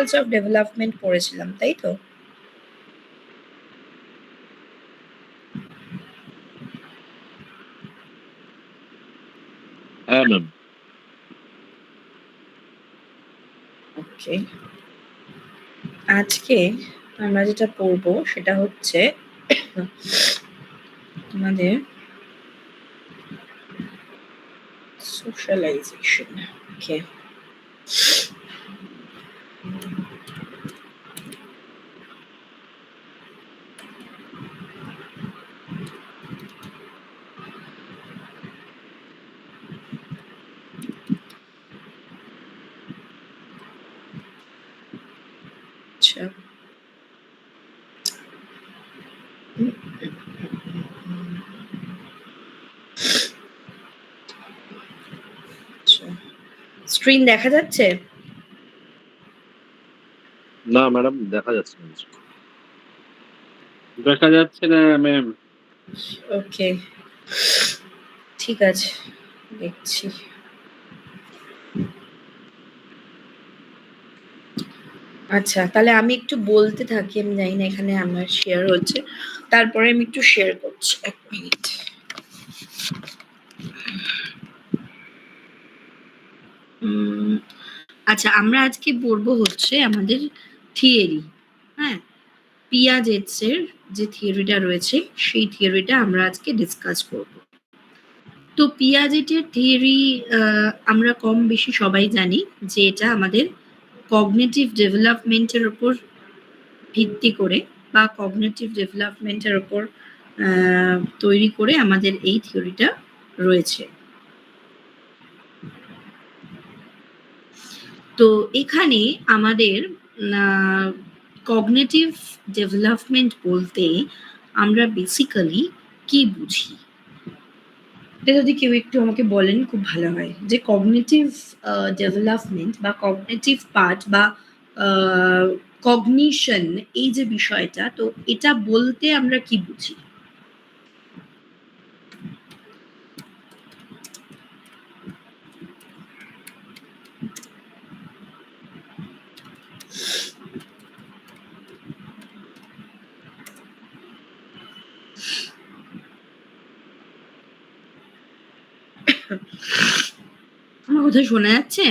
Parts of development পড়েছিলাম, তাই তো? হ্যাঁ ম্যাম। ওকে, আজকে আমরা যেটা পড়বো সেটা হচ্ছে আমাদের সোশ্যালাইজেশন। ওকে, আচ্ছা, স্ক্রিন দেখা যাচ্ছে? না ম্যাডাম, দেখা যাচ্ছে না। দেখা যাচ্ছে না ম্যাম। ওকে, ঠিক আছে, দেখছি। আচ্ছা, তাহলে আমি একটু বলতে থাকি, আমি জানি না এখানে আমার শেয়ার হচ্ছে, তারপরে আমি একটু শেয়ার করছি। 1 মিনিট। আচ্ছা, আমরা আজকে পড়বো হচ্ছে আমাদের থিওরি। হ্যাঁ, পিয়াজেটসের যে থিওরিটা রয়েছে সেই থিওরিটা আমরা আজকে ডিসকাস করব। তো পিয়াজেটের থিওরি আমরা কম বেশি সবাই জানি যে এটা আমাদের কগনিটিভ ডেভেলপমেন্টের উপর ভিত্তি করে বা কগনিটিভ ডেভেলপমেন্টের উপর তৈরি করে আমাদের এই থিওরিটা রয়েছে। তো এখানে আমাদের কগনিটিভ ডেভেলপমেন্ট বলতে আমরা বেসিক্যালি কি বুঝি, এটা যদি কেউ একটু আমাকে বলেন খুব ভালো হয়, যে কগনিটিভ ডেভেলপমেন্ট বা কগনিটিভ পার্ট বা কগনিশন, এই যে বিষয়টা, তো এটা বলতে আমরা কি বুঝি? আমার কথা শোনা যাচ্ছে?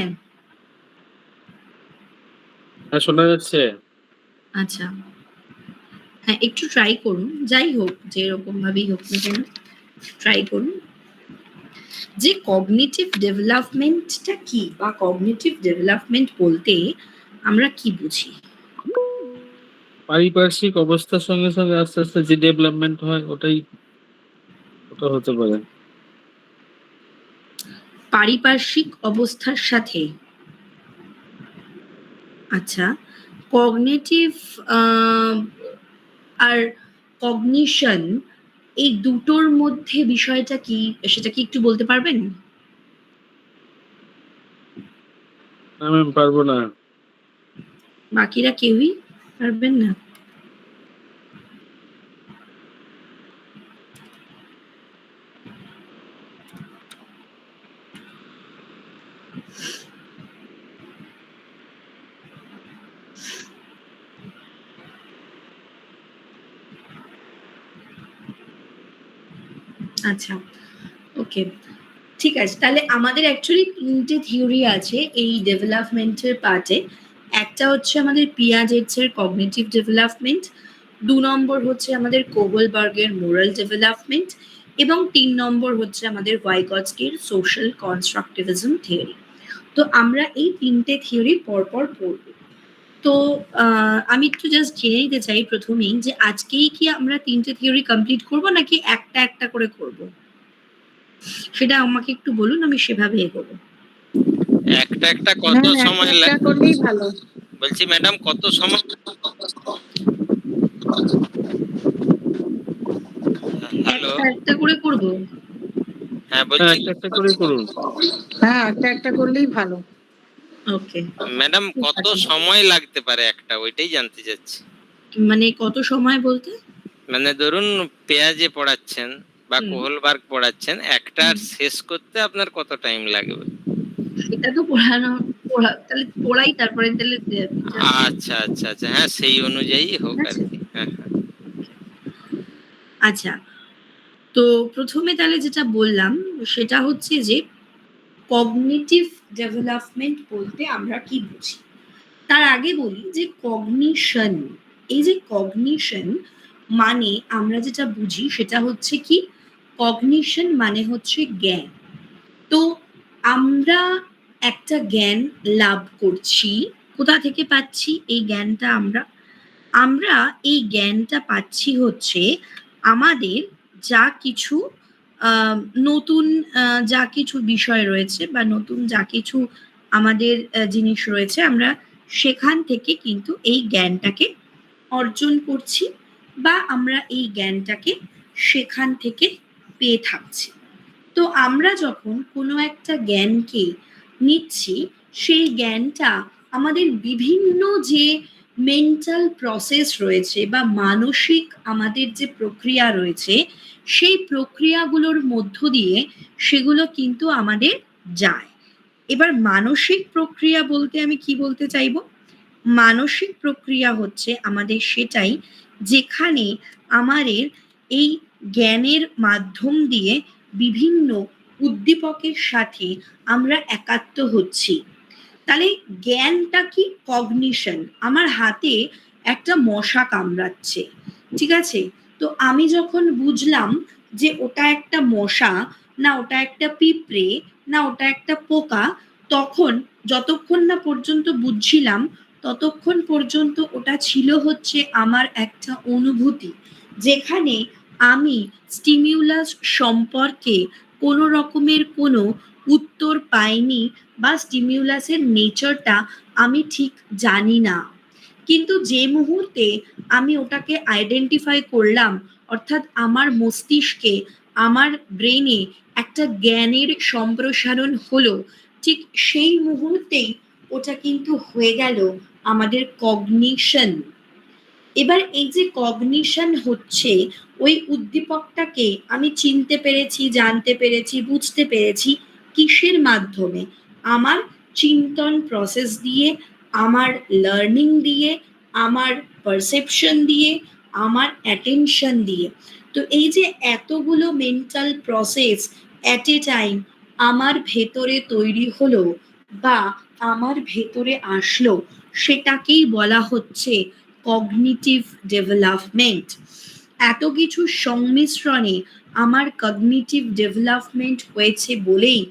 হ্যাঁ, শোনা যাচ্ছে। আচ্ছা, হ্যাঁ, একটু ট্রাই করুন, যাই হোক যেরকম ভাবেই হোক না কেন ট্রাই করুন যে কগনিটিভ ডেভেলপমেন্টটা কি বা কগনিটিভ ডেভেলপমেন্ট বলতে আমরা কি বুঝি। পারিপার্শ্বিক অবস্থার সঙ্গে সঙ্গে আস্তে আস্তে যে ডেভেলপমেন্ট হয় ওটা হতে পারে। পারিপার্শ্বিক অবস্থার সাথে, আচ্ছা, কগনিটিভ আর কগনিশন, এই দুটোর মধ্যে বিষয়টা কি সেটা কি একটু বলতে পারবেন? না ম্যাম, পারবো না। বাকিরা কেউই পারবেন না? আচ্ছা, ওকে, ঠিক আছে। তাহলে আমাদের অ্যাকচুয়ালি ৩ টে থিওরি আছে এই ডেভেলপমেন্টের পার্টে। একটা হচ্ছে আমাদের পিয়াজেটসের কগনিটিভ ডেভেলপমেন্ট, ২ নম্বর হচ্ছে আমাদের কোহলবার্গের মোরাল ডেভেলপমেন্ট এবং ৩ নম্বর হচ্ছে আমাদের ভাইগটস্কির সোশ্যাল কনস্ট্রাকটিভিজম থিওরি। তো আমরা এই ৩ টে থিওরি পরপর পড়ব। তো আমি একটু জাস্ট জেনে নিতে চাই প্রথমেই যে আজকেই কি আমরা ৩ টে থিওরি কমপ্লিট করব নাকি একটা একটা করে করব? সেটা আমাকে একটু বলুন, আমি সেভাবে এগোবো। একটা একটা কত সময় লাগে করলেই ভালো। বলছি ম্যাডাম, কত সময়? হ্যালো, একটা করে করব? হ্যাঁ বলছি একটা একটা করে করুন। হ্যাঁ, একটা একটা করলেই ভালো। ওকে, ম্যাডাম কত সময় লাগতে পারে একটা, ওইটাই জানতে চাচ্ছি। মানে কত সময় বলতে? মানে ধরুন পেঁয়াজে পড়াচ্ছেন বা হুম। কোহলবার্গ পড়াচ্ছেন, একটা শেষ করতে আপনার কত টাইম লাগবে? সেটা তো তাহলে পড়াই তারপরে তাহলে আচ্ছা আচ্ছা আচ্ছা, হ্যাঁ সেই অনুযায়ী হোক ঠিক আর আছে? কি। হ্যাঁ হ্যাঁ। আচ্ছা, তো প্রথমে তাহলে যেটা বললাম সেটা হচ্ছে যে কগনিটিভ ডেভেলপমেন্ট বলতে আমরা কি বুঝি। তার আগে বলি যে কগনিশন, এই যে কগনিশন মানে আমরা যেটা বুঝি সেটা হচ্ছে কি, কগনিশন মানে হচ্ছে জ্ঞান। তো আমরা একটা জ্ঞান লাভ করছি, কোথা থেকে পাচ্ছি এই জ্ঞানটা? আমরা এই জ্ঞানটা পাচ্ছি হচ্ছে আমাদের যা কিছু আহ, নতুন যা কিছু বিষয় রয়েছে বা নতুন যা কিছু আমাদের জিনিস রয়েছে, আমরা সেখান থেকে কিন্তু এই জ্ঞানটাকে অর্জন করছি বা আমরা এই জ্ঞানটাকে সেখান থেকে পেয়ে থাকছি। তো আমরা যখন কোনো একটা জ্ঞানকে নিচ্ছি, সেই জ্ঞানটা আমাদের বিভিন্ন যে মেন্টাল প্রসেস রয়েছে বা মানসিক আমাদের যে প্রক্রিয়া রয়েছে, সেই প্রক্রিয়াগুলোর মধ্য দিয়ে সেগুলো কিন্তু আমাদের যায়। এবার মানসিক প্রক্রিয়া বলতে আমি কি বলতে চাইবো? মানসিক প্রক্রিয়া হচ্ছে আমাদের সেটাই যেখানে আমাদের এই জ্ঞানের মাধ্যম দিয়ে বিভিন্ন উদ্দীপকের সাথে আমরা একাত্ম হচ্ছি। তাহলে জ্ঞানটা কি? কগনিশন। আমার হাতে একটা মশা কামড়াচ্ছে, ঠিক আছে? তো আমি যখন বুঝলাম যে ওটা একটা মশা, না ওটা একটা পিঁপড়ে, না ওটা একটা পোকা, তখন যতক্ষণ না পর্যন্ত বুঝছিলাম ততক্ষণ পর্যন্ত ওটা ছিল হচ্ছে আমার একটা অনুভূতি, যেখানে আমি স্টিমিউলাস সম্পর্কে কোনো রকমের কোনো উত্তর পাইনি বা স্টিমিউলাসের নেচারটা আমি ঠিক জানি না। কিন্তু যে মুহূর্তে আমি ওটাকে আইডেন্টিফাই করলাম, অর্থাৎ আমার মস্তিষ্কে, আমার ব্রেনে একটা জ্ঞানের সম্প্রসারণ হলো, ঠিক সেই মুহূর্তেই ওটা কিন্তু হয়ে গেল আমাদের কগনিশন। এবার এই যে কগনিশন হচ্ছে, ওই উদ্দীপকটাকে আমি চিনতে পেরেছি, জানতে পেরেছি, বুঝতে পেরেছি কিসের মাধ্যমে? আমার চিন্তন প্রসেস দিয়ে, আমার লার্নিং দিয়ে, আমার পারসেপশন দিয়ে, আমার অ্যাটেনশন দিয়ে। তো এই যে এতগুলো mental process at a time আমার ভেতরে তৈরি হলো বা আমার ভেতরে আসলো, সেটাকেই বলা হচ্ছে কগনিটিভ ডেভেলপমেন্ট। এত কিছুর সংমিশ্রণে আমার কগনিটিভ ডেভেলপমেন্ট হয়েছে বলেই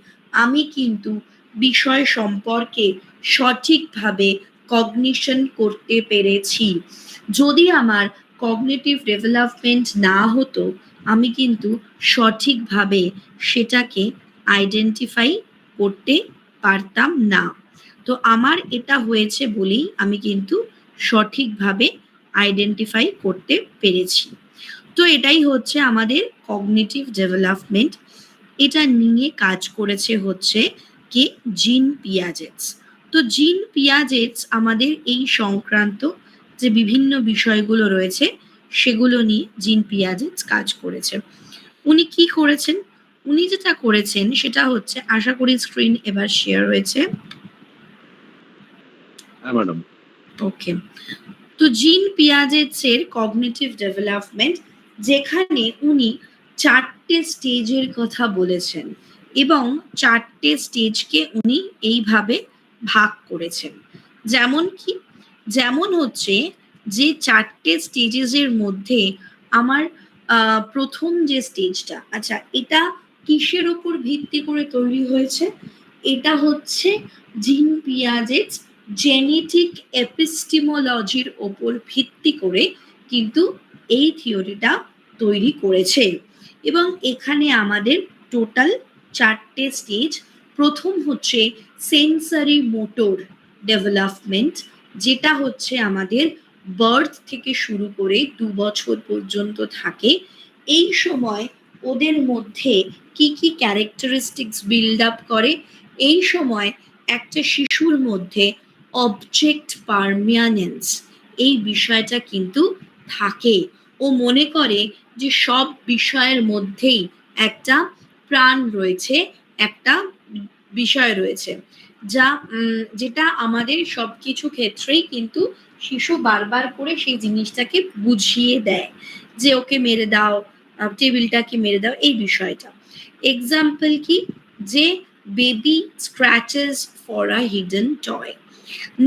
আমি কিন্তু বিষয় সম্পর্কে সঠিকভাবে কগনিশন করতে পেরেছি। যদি আমার কগনিটিভ ডেভেলপমেন্ট না হতো, আমি কিন্তু সঠিকভাবে সেটাকে আইডেন্টিফাই করতে পারতাম না। তো আমার এটা হয়েছে বলেই আমি কিন্তু সঠিকভাবে আইডেন্টিফাই করতে পেরেছি। তো এটাই হচ্ছে আমাদের কগনিটিভ ডেভেলপমেন্ট। এটা নিয়ে কাজ করেছে হচ্ছে কে? জিন পিয়াজেটস। তো জিন পিয়াজেটস আমাদের এই সংক্রান্ত যে বিভিন্ন বিষয়গুলো রয়েছে সেগুলো নিয়ে জিন পিয়াজেটস কাজ করেছে। উনি কি করেছেন? উনি যেটা করেছেন সেটা হচ্ছে, আশা করি স্ক্রিন এবার শেয়ার হয়েছে। হ্যাঁ ম্যাডাম। ওকে, তো জিন পিয়াজেটসের কগনিটিভ ডেভেলপমেন্ট, যেখানে উনি ৪টে স্টেজের কথা বলেছেন এবং ৪টে স্টেজকে উনি এইভাবে ভাগ করেছেন। যেমন কি? যেমন হচ্ছে যে ৪টে স্টেজেসের মধ্যে আমার প্রথম যে স্টেজটা, আচ্ছা এটা কিসের উপর ভিত্তি করে তৈরি হয়েছে? এটা হচ্ছে জিন পিয়াজেটস জেনেটিক এপিস্টিমোলজির ওপর ভিত্তি করে কিন্তু এই থিওরিটা তৈরি করেছে। এবং এখানে আমাদের টোটাল ৪টে স্টেজ। প্রথম হচ্ছে সেন্সরি মোটর ডেভেলপমেন্ট, যেটা হচ্ছে আমাদের বার্থ থেকে শুরু করে ২ বছর পর্যন্ত থাকে। এই সময় ওদের মধ্যে কি কি ক্যারেক্টারিস্টিক্স বিল্ড আপ করে? এই সময় একটা শিশুর মধ্যে অবজেক্ট পারমিয়ানেন্স, এই বিষয়টা কিন্তু থাকে। ও মনে করে যে সব বিষয়ের মধ্যেই একটা প্রাণ রয়েছে, একটা বিষয় রয়েছে, যেটা আমাদের সবকিছু ক্ষেত্রেই কিন্তু শিশু বারবার করে সেই জিনিসটাকে বুঝিয়ে দেয় যে ওকে মেরে দাও, টেবিলটাকে মেরে দাও, এই বিষয়টা। এক্সাম্পল কি, যে baby scratches for a hidden toy.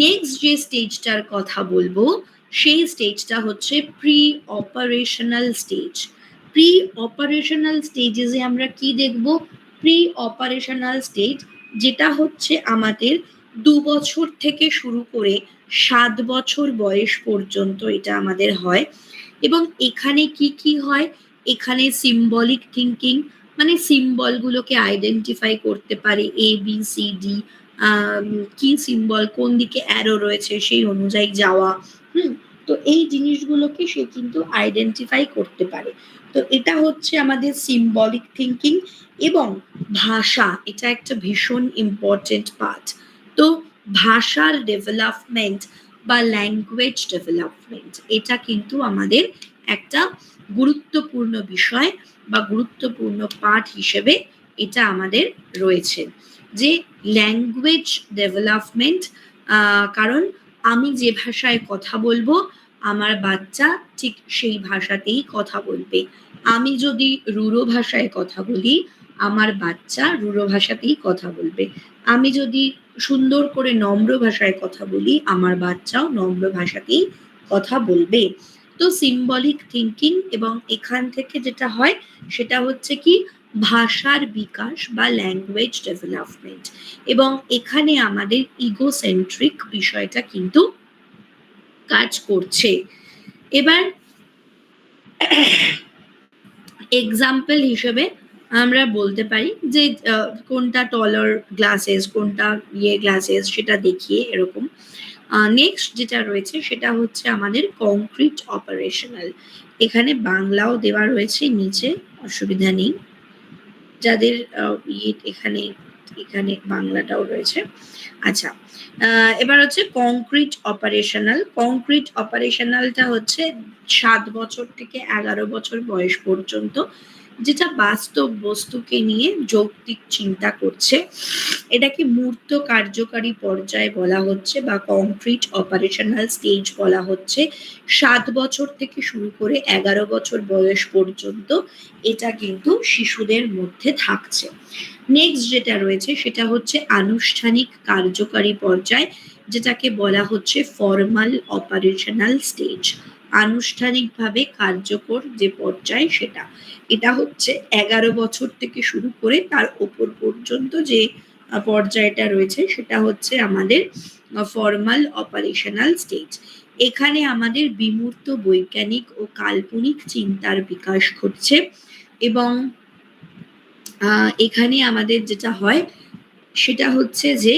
Next যে স্টেজটার কথা বলবো সেই স্টেজটা হচ্ছে pre operational stage. Pre operational স্টেজে আমরা কি দেখব? প্রি অপারেশনাল স্টেজ যেটা হচ্ছে আমাদের 2 বছর থেকে শুরু করে 7 বছর বয়স পর্যন্ত এটা আমাদের হয়। এবং এখানে কি কি হয়? এখানে সিম্বলিক থিঙ্কিং, মানে সিম্বলগুলোকে আইডেন্টিফাই করতে পারে, ABCD, কি সিম্বল, কোন দিকে অ্যারো রয়েছে সেই অনুযায়ী যাওয়া। তো এই জিনিসগুলোকে সে কিন্তু আইডেন্টিফাই করতে পারে। তো এটা হচ্ছে আমাদের সিম্বলিক থিঙ্কিং। এবং ভাষা, এটা একটা ভীষণ ইম্পর্টেন্ট পার্ট। তো ভাষার ডেভেলপমেন্ট বা ল্যাঙ্গুয়েজ ডেভেলপমেন্ট, এটা কিন্তু আমাদের একটা গুরুত্বপূর্ণ বিষয় বা গুরুত্বপূর্ণ পার্ট হিসেবে এটা আমাদের রয়েছে, যে ল্যাঙ্গুয়েজ ডেভেলপমেন্ট। কারণ আমি যে ভাষায় কথা বলবো আমার বাচ্চা ঠিক সেই ভাষাতেই কথা বলবে। আমি যদি রুড়ো ভাষায় কথা বলি আমার বাচ্চা রুড়ো ভাষাতেই কথা বলবে। আমি যদি সুন্দর করে নম্র ভাষায় কথা বলি আমার বাচ্চাও নম্র ভাষাতেই কথা বলবে। তো সিম্বলিক থিঙ্কিং, এবং এখান থেকে যেটা হয় সেটা হচ্ছে কি ভাষার বিকাশ বা ল্যাঙ্গুয়েজ ডেভেলপমেন্ট। এবং এখানে আমাদের ইগোসেন্ট্রিক বিষয়টা কিন্তু কাজ করছে। এবার এক্সাম্পল হিসেবে আমরা বলতে পারি যে কোনটা টলার গ্লাসেস, কোনটা গ্লাসেস, সেটা দেখিয়ে এরকম। নেক্সট যেটা রয়েছে সেটা হচ্ছে আমাদের কংক্রিট অপারেশনাল। এখানে বাংলাও দেওয়া রয়েছে নিচে, অসুবিধা নেই। যাদের এখানে এখানে বাংলাটাও রয়েছে। আচ্ছা, এবার হচ্ছে কংক্রিট অপারেশনাল। কংক্রিট অপারেশনালটা হচ্ছে 7 বছর থেকে 11 বছর বয়স পর্যন্ত, যেটা বাস্তব বস্তুকে নিয়ে যৌক্তিক চিন্তা করছে। এটাকে মূর্ত কার্যকারী পর্যায়ে বলা হচ্ছে বা কংক্রিট অপারেশনাল স্টেজ বলা হচ্ছে। 7 বছর থেকে শুরু করে 11 বছর বয়স পর্যন্ত এটা কিন্তু শিশুদের মধ্যে থাকছে। নেক্সট যেটা রয়েছে সেটা হচ্ছে আনুষ্ঠানিক কার্যকারী পর্যায়, যেটাকে বলা হচ্ছে ফর্মাল অপারেশনাল স্টেজ। আনুষ্ঠানিকভাবে কার্যকর যে পর্যায় সেটা, এটা হচ্ছে 11 বছর থেকে শুরু করে তার ওপর পর্যন্ত যে পর্যায়টা রয়েছে সেটা হচ্ছে আমাদের ফর্মাল অপারেশনাল স্টেজ। এখানে আমাদের বিমূর্ত বৈজ্ঞানিক ও কাল্পনিক চিন্তার বিকাশ ঘটছে। এবং এখানে আমাদের যেটা হয় সেটা হচ্ছে যে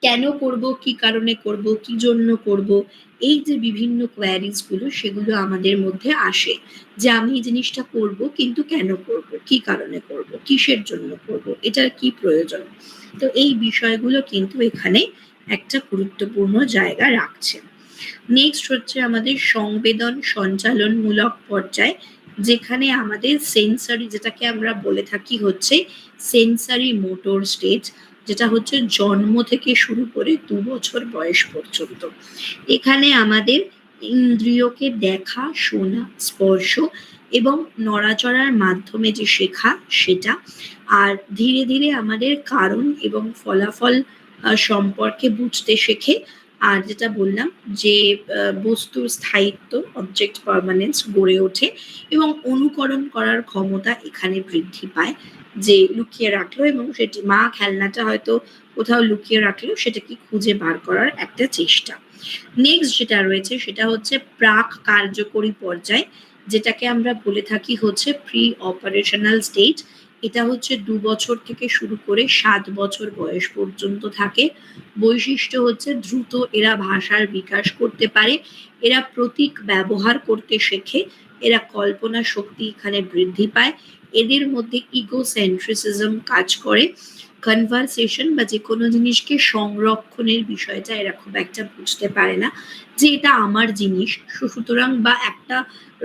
কেন করব, কি কারণে করব, কি জন্য করব, এই যে বিভিন্ন কোয়ারিজ গুলো সেগুলো আমাদের মধ্যে আসে, যে আমি এই জিনিসটা করব কিন্তু কেন করব, কি কারণে করব, কিসের জন্য করব, এটার কি প্রয়োজন। তো এই বিষয়গুলো কিন্তু এখানে একটা গুরুত্বপূর্ণ জায়গা রাখছে। নেক্সট হচ্ছে আমাদের সংবেদন সঞ্চালনমূলক পর্যায়, যেখানে আমাদের সেন্সারি, যেটাকে আমরা বলে থাকি হচ্ছে সেন্সারি মোটর স্টেজ, যেটা হচ্ছে জন্ম থেকে শুরু করে 2 বছর বয়স পর্যন্ত। এখানে আমাদের ইন্দ্রিয়কে দেখা, শোনা, স্পর্শ এবং নড়াচড়ার মাধ্যমে যে শেখা সেটা। আর ধীরে ধীরে আমাদের কারণ এবং ফলাফল সম্পর্কে বুঝতে শেখে। আর যেটা বললাম যে বস্তুর স্থায়িত্ব, অবজেক্ট পার্মানেন্স গড়ে ওঠে এবং অনুকরণ করার ক্ষমতা এখানে বৃদ্ধি পায়। যে লুকিয়ে রাখলো এবং সেটি মা খেলনাটা হয়তো কোথাও লুকিয়ে রাখলো, সেটাকে খুঁজে বার করার একটা চেষ্টা। নেক্সট যেটা রয়েছে সেটা হচ্ছে প্রাক কার্যকরী পর্যায়, যেটাকে আমরা বলে থাকি হচ্ছে প্রি অপারেশনাল স্টেজ। এটা হচ্ছে 2 বছর থেকে শুরু করে 7 বছর বয়স পর্যন্ত থাকে। বৈশিষ্ট্য হচ্ছে দ্রুত এরা ভাষার বিকাশ করতে পারে, এরা প্রতীক ব্যবহার করতে শেখে, এরা কল্পনা শক্তি এখানে বৃদ্ধি পায়, এদের মধ্যে ইগোসেন্ট্রিসিজম কাজ করে। কনভারসেশন বা যে কোনো জিনিসকে সংরক্ষণের বিষয়টা এরা খুব একটা বুঝতে পারে না যে এটা আমার জিনিস, সুতরাং বা একটা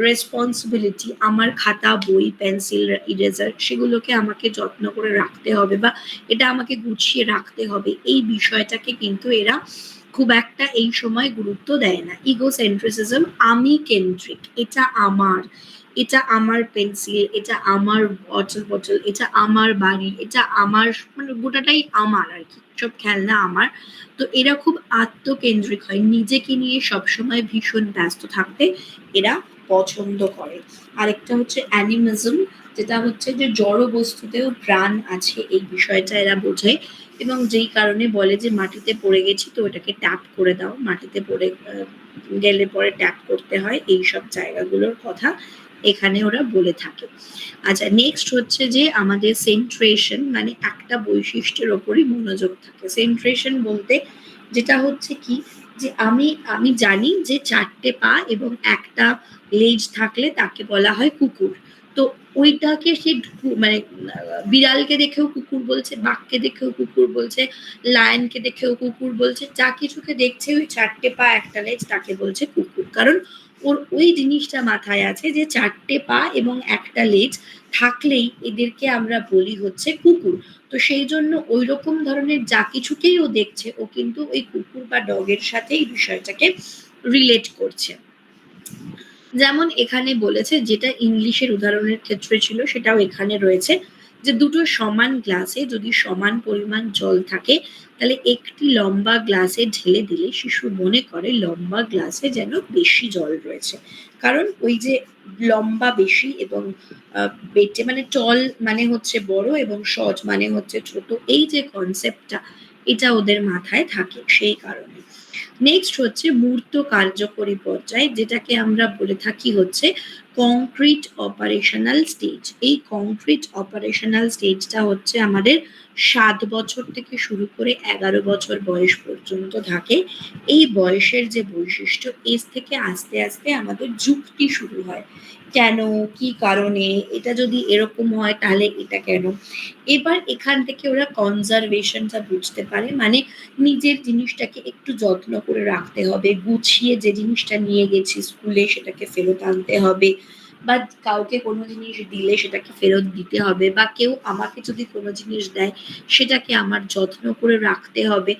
রেসপন্সিবিলিটি, আমার খাতা বই পেন্সিল ইরেজার সেগুলোকে আমাকে যত্ন করে রাখতে হবে বা এটা আমাকে গুছিয়ে রাখতে হবে, এই বিষয়টাকে কিন্তু এরা খুব একটা এই সময় গুরুত্ব দেয় না। ইগোসেন্ট্রিসিজম, আমি কেন্দ্রিক, এটা আমার পেন্সিল, এটা আমার ওয়াটার বটল, এটা আমার বাড়ি, এটা আমার, মানে গোটাটাই আমার আর কি, সব খেলনা আমার। তো এরা খুব আত্মকেন্দ্রিক হয়, নিজেকে নিয়ে সবসময় ভীষণ ব্যস্ত থাকতে এরা পছন্দ করে। আরেকটা হচ্ছে অ্যানিমিজম, যেটা হচ্ছে যে জড় বস্তুতেও প্রাণ আছে, এই বিষয়টা এরা বোঝে এবং যেই কারণে বলে যে মাটিতে পড়ে গেছি তো এটাকে ট্যাপ করে দাও, মাটিতে পড়ে গেলে পরে ট্যাপ করতে হয়, এইসব জায়গাগুলোর কথা এখানে ওরা বলে থাকে। আচ্ছা, নেক্সট হচ্ছে যে আমাদের সেন্ট্রেশন, মানে একটা বৈশিষ্ট্যের ওপরই মনোযোগ থাকে। সেন্ট্রেশন বলতে যেটা হচ্ছে কি, যে আমি জানি যে 4টে পা এবং একটা লেজ থাকলে তাকে বলা হয় কুকুর। তো ওইটাকে সে মানে বিড়ালকে দেখেও কুকুর বলছে, বাঘকে দেখেও কুকুর বলছে, লায়নকে দেখেও কুকুর বলছে, যা কিছুকে দেখছে ওই 4টে পা একটা লেজ তাকে বলছে কুকুর। কারণ ওর ওই জিনিসটা মাথায় আছে যে 4টে পা এবং একটা লেজ থাকলেই এদেরকে আমরা বলি হচ্ছে কুকুর। তো সেই জন্য ওই রকম ধরনের যা কিছুকেই ও দেখছে, ও কিন্তু ওই কুকুর বা ডগের সাথে এই বিষয়টাকে রিলেট করছে। যেমন এখানে বলেছে, যেটা ইংলিশের উদাহরণের ক্ষেত্রে ছিল সেটাও এখানে রয়েছে, যে দুটো সমান গ্লাসে যদি সমান পরিমাণ জল থাকে তাহলে একটি লম্বা গ্লাসে ঢেলে দিলে শিশু মনে করে লম্বা গ্লাসে যেন বেশি জল রয়েছে। কারণ ওই যে লম্বা বেশি এবং বেটে মানে টল মানে হচ্ছে বড় এবং সজ মানে হচ্ছে ছোট, এই যে কনসেপ্টটা এটা ওদের মাথায় থাকে সেই কারণে। নেক্সট হচ্ছে মূর্ত কার্যকরী পর্যায়, যেটাকে আমরা বলে থাকি হচ্ছে কংক্রিট অপারেশনাল স্টেজ। এই কংক্রিট অপারেশনাল স্টেজটা হচ্ছে আমাদের 7 বছর থেকে শুরু করে 11 বছর বয়স পর্যন্ত থাকে। এই বয়সের যে বৈশিষ্ট্য, এর থেকে আস্তে আস্তে আমাদের যুক্তি শুরু হয়, কেন, কি কারণে, এটা যদি এরকম হয় তাহলে এটা কেন। এবার এখান থেকে ওরা কনজারভেশনটা বুঝতে পারে, মানে নিজের জিনিসটাকে একটু যত্ন করে রাখতে হবে, গুছিয়ে যে জিনিসটা নিয়ে গেছি স্কুলে সেটাকে ফেরত আনতে হবে, বা কাউকে কোনো জিনিস দিলে সেটাকে ফেরত দিতে হবে, বা কেউ আমাকে যদি কোনো জিনিস দেয় সেটাকে আমার যত্ন করে রাখতে হবে।